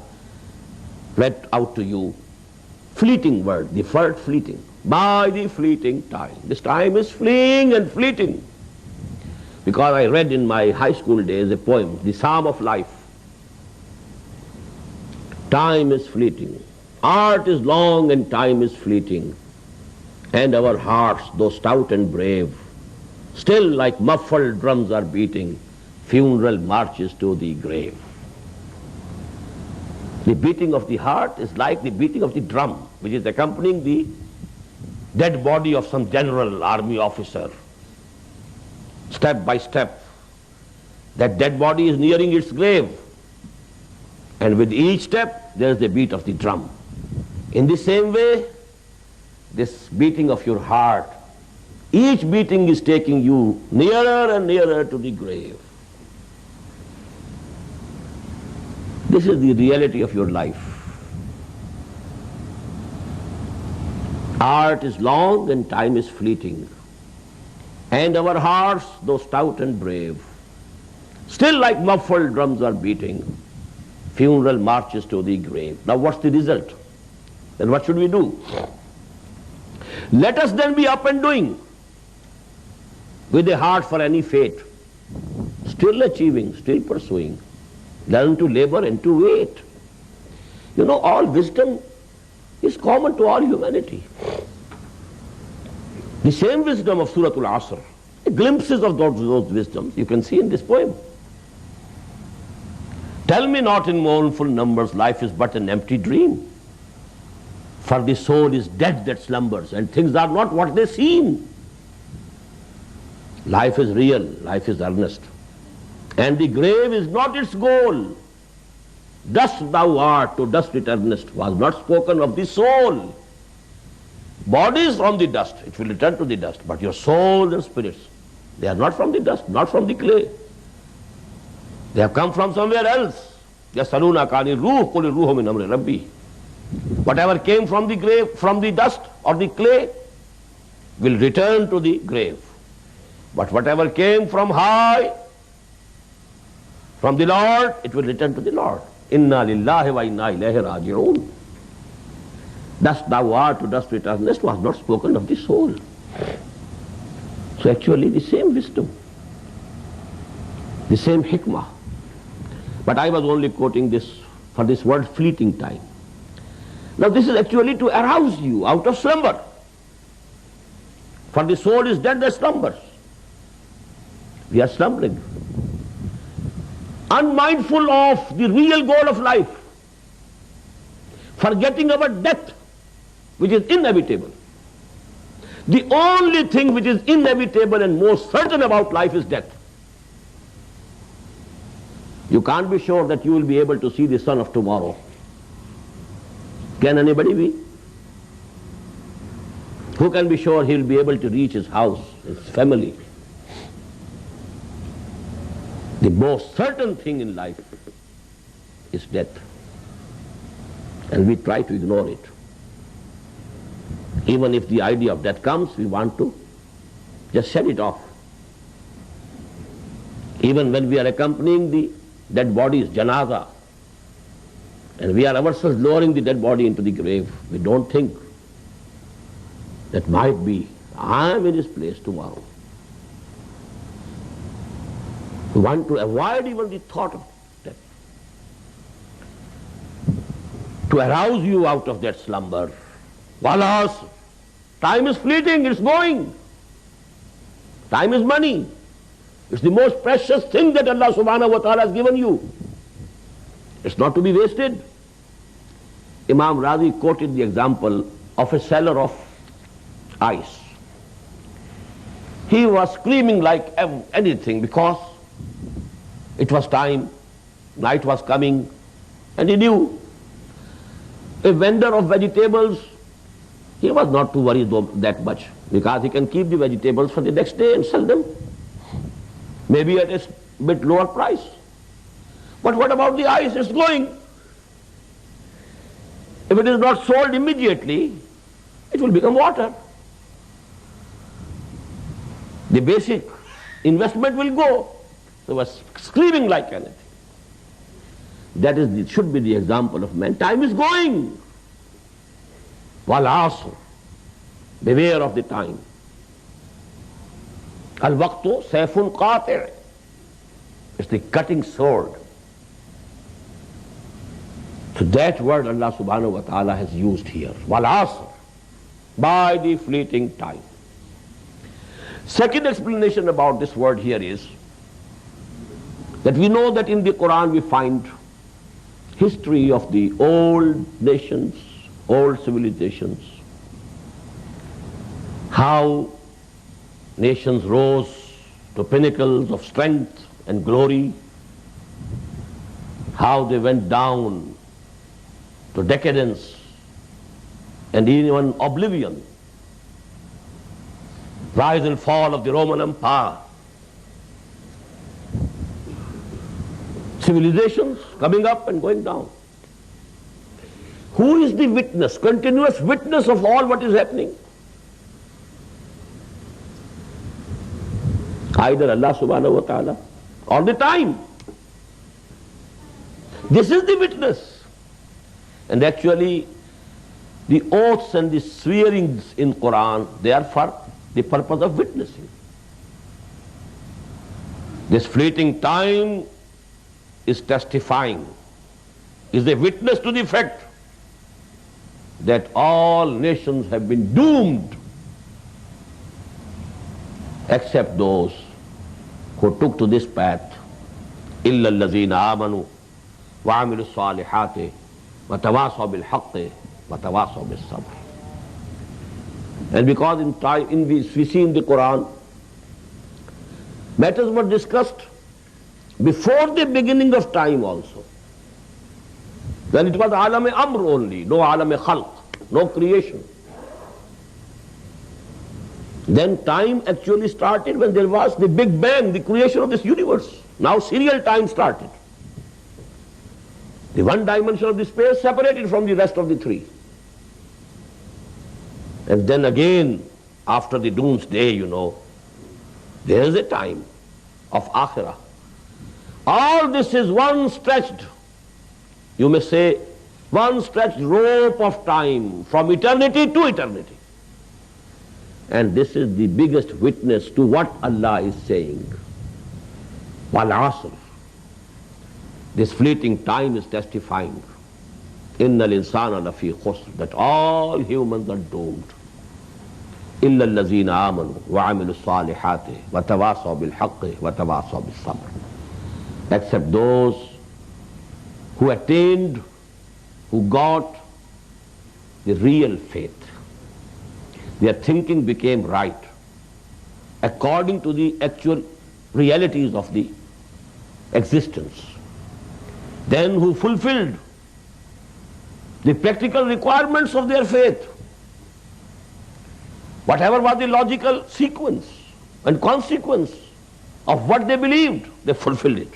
read out to you, fleeting word, the word fleeting. By the fleeting time. This time is fleeing and fleeting. Because I read in my high school days a poem, The Psalm of Life. Time is fleeting. Art is long and time is fleeting. And our hearts, though stout and brave, still like muffled drums are beating funeral marches to the grave. The beating of the heart is like the beating of the drum, which is accompanying the dead body of some general army officer. Step by step, that dead body is nearing its grave. And with each step, there is the beat of the drum. In the same way, this beating of your heart, each beating is taking you nearer and nearer to the grave. This is the reality of your life. Art is long and time is fleeting. And our hearts, though stout and brave, still like muffled drums are beating funeral marches to the grave. Now what's the result? Then what should we do? Let us then be up and doing, with a heart for any fate, still achieving, still pursuing. Learn to labor and to wait. You know, all wisdom is common to all humanity. The same wisdom of Surah Al-Asr, glimpses of those wisdoms you can see in this poem. Tell me not in mournful numbers, life is but an empty dream. For the soul is dead that slumbers, and things are not what they seem. Life is real, life is earnest, and the grave is not its goal. Dust thou art, to dust returnest, was not spoken of the soul. Body is from the dust, it will return to the dust, but your soul and spirits, they are not from the dust, not from the clay. They have come from somewhere else. يَسْأَلُونَكَ عَنِ الرُّوحِ قُلِ الرُّوحُ مِنْ أَمْرِ رَبِّي. Whatever came from the grave, from the dust or the clay, will return to the grave. But whatever came from high, from the Lord, it will return to the Lord. Inna lillahi wa inna ilayhi raji'un. Dust thou art, to dust returnest, was not spoken of the soul. So actually the same wisdom, the same hikmah. But I was only quoting this for this word fleeting time. Now this is actually to arouse you out of slumber. For the soul is dead that slumbers. We are slumbering, unmindful of the real goal of life, forgetting our death, which is inevitable. The only thing which is inevitable and most certain about life is death. You can't be sure that you will be able to see the sun of tomorrow. Can anybody be? Who can be sure he will be able to reach his house, his family? The most certain thing in life is death. And we try to ignore it. Even if the idea of death comes, we want to just shut it off. Even when we are accompanying the dead body's janaza, and we are ourselves lowering the dead body into the grave, we don't think that might be I am in his place tomorrow. We want to avoid even the thought of death. To arouse you out of that slumber. Walas, time is fleeting, it's going. Time is money. It's the most precious thing that Allah subhanahu wa ta'ala has given you. It's not to be wasted. Imam Razi quoted the example of a seller of ice. He was screaming like anything because it was time, night was coming, and he knew a vendor of vegetables, He was not to worry that much, because he can keep the vegetables for the next day and sell them, maybe at a bit lower price. But what about the ice? It's going. If it is not sold immediately, it will become water. The basic investment will go. So he was screaming like anything. That should be the example of man. Time is going. Wal asr. Beware of the time. Al waqtu sayfun qati'. It's the cutting sword. So that word Allah subhanahu wa ta'ala has used here. Wal asr. By the fleeting time. Second explanation about this word here is that we know that in the Quran we find history of the old nations, old civilizations, how nations rose to pinnacles of strength and glory, how they went down to decadence and even oblivion, rise and fall of the Roman Empire, civilizations coming up and going down. Who is the witness, continuous witness of all what is happening? Either Allah subhanahu wa ta'ala all the time. This is the witness. And actually the oaths and the swearings in Quran, they are for the purpose of witnessing. This fleeting time is testifying, is a witness to the fact that all nations have been doomed except those who took to this path. إِلَّا الَّذِينَ آمَنُوا وَعَمِلُوا الصَّالِحَاتِ وَتَوَاصَوْا بِالْحَقِّ وَتَوَاصَوْا بِالصَّبْرِ. And because we see in the Quran, matters were discussed before the beginning of time also. Then it was alam amr only, no alam khalq, no creation. Then time actually started when there was the Big Bang, the creation of this universe. Now serial time started. The one dimension of the space separated from the rest of the three. And then again, after the doomsday, there is a time of akhirah. All this is one stretched, you may say, one stretched rope of time from eternity to eternity. And this is the biggest witness to what Allah is saying. Wal asr. This fleeting time is testifying. Innal insana lafi khusr, that all humans are doomed. Illa allazina amanu wa amilu salihati wa tawasaw bil haqqi wa tawasaw bis sabr. Except those who attained, who got the real faith. Their thinking became right according to the actual realities of the existence. Then who fulfilled the practical requirements of their faith. Whatever was the logical sequence and consequence of what they believed, they fulfilled it.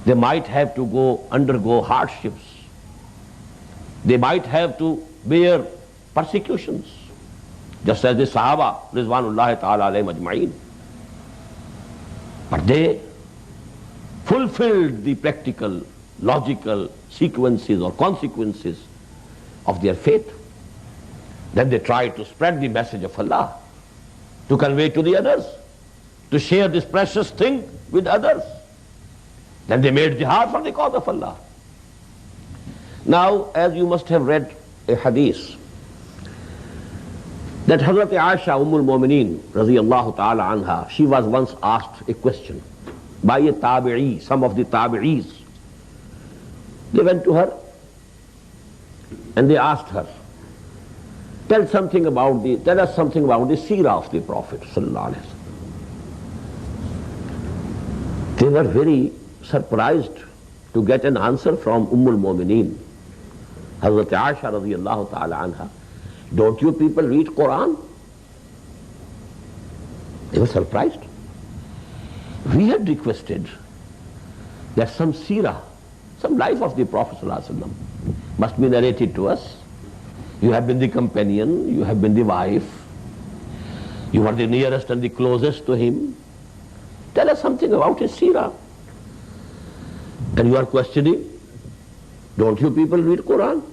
They might have to undergo hardships. They might have to bear persecutions, just as the Sahaba, Rizwanullahi ta'ala alayhim ajma'in. But they fulfilled the practical, logical sequences or consequences of their faith. Then they tried to spread the message of Allah, to convey to the others, to share this precious thing with others. Then they made jihad for the cause of Allah. Now, as you must have read a hadith, that Hazrat Aisha al-Mu'mineen radiyallahu ta'ala anha, she was once asked a question by a tabi'i, some of the tabi'is. They went to her and they asked her, tell us something about the seerah of the Prophet sallallahu alaihi wasallam. They were very surprised to get an answer from Ummul Mu'mineen, Hazrat Aisha radiyallahu ta'ala anha, Don't you people read Quran? They were surprised. We had requested that some seerah, some life of the Prophet ﷺ must be narrated to us. You have been the companion, you have been the wife, you are the nearest and the closest to him. Tell us something about his seerah. And you are questioning, don't you people read Quran?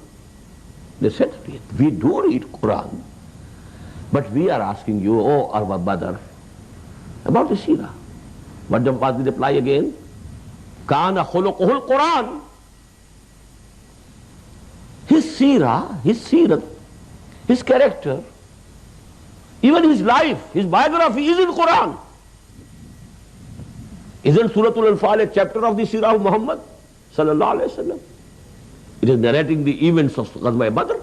They said, we do read Quran, but we are asking you, oh our brother, about the seerah. What was the reply again? Kana khuluquhul Quran. His seerah, his seerah, his character, even his life, his biography is in Quran. Isn't Surah Al-Anfal a chapter of the seerah of Muhammad sallallahu alaihi wasallam? It is narrating the events of Ghazwa Badr.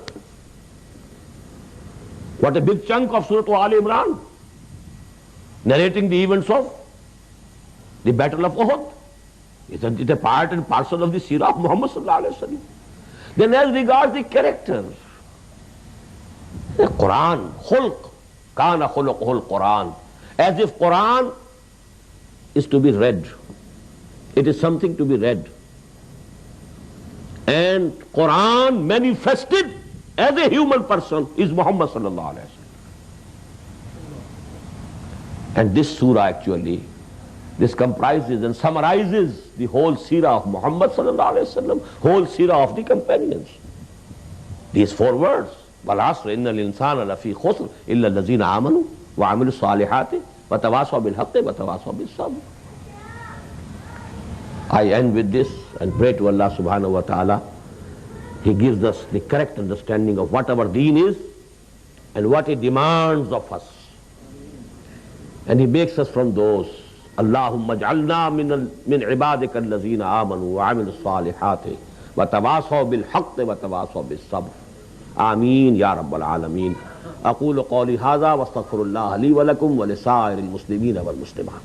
What a big chunk of Surah Al Imran, narrating the events of the Battle of Uhud. Isn't it a part and parcel of the seerah of Muhammad sallallahu alaihi wasallam? Then as regards the character, the Quran, khulq, kana khuluquhul Quran, as if Quran is to be read. It is something to be read. And Quran manifested as a human person is Muhammad sallallahu alaihi wasallam. And this surah actually, this comprises and summarizes the whole seerah of Muhammad sallallahu alaihi wasallam, whole seerah of the companions. These 4 words, wal asr innal insana lafi khusr illa allazina amanu wa amilu salihati wa tawasaw bil haqqi wa tawasaw bis sabr. I end with this and pray to Allah subhanahu wa ta'ala, He gives us the correct understanding of what our deen is and what He demands of us. And He makes us from those. Allahumma ja'alna min ibadika allazina amanu wa amilu salihati wa tawasaw bil haqqi wa tawasaw bis sabr. Ameen ya rabbal alameen. Aqulu qawli hadha wa astaghfirullah li wa lakum wa li sa'iril muslimeen wal muslimat.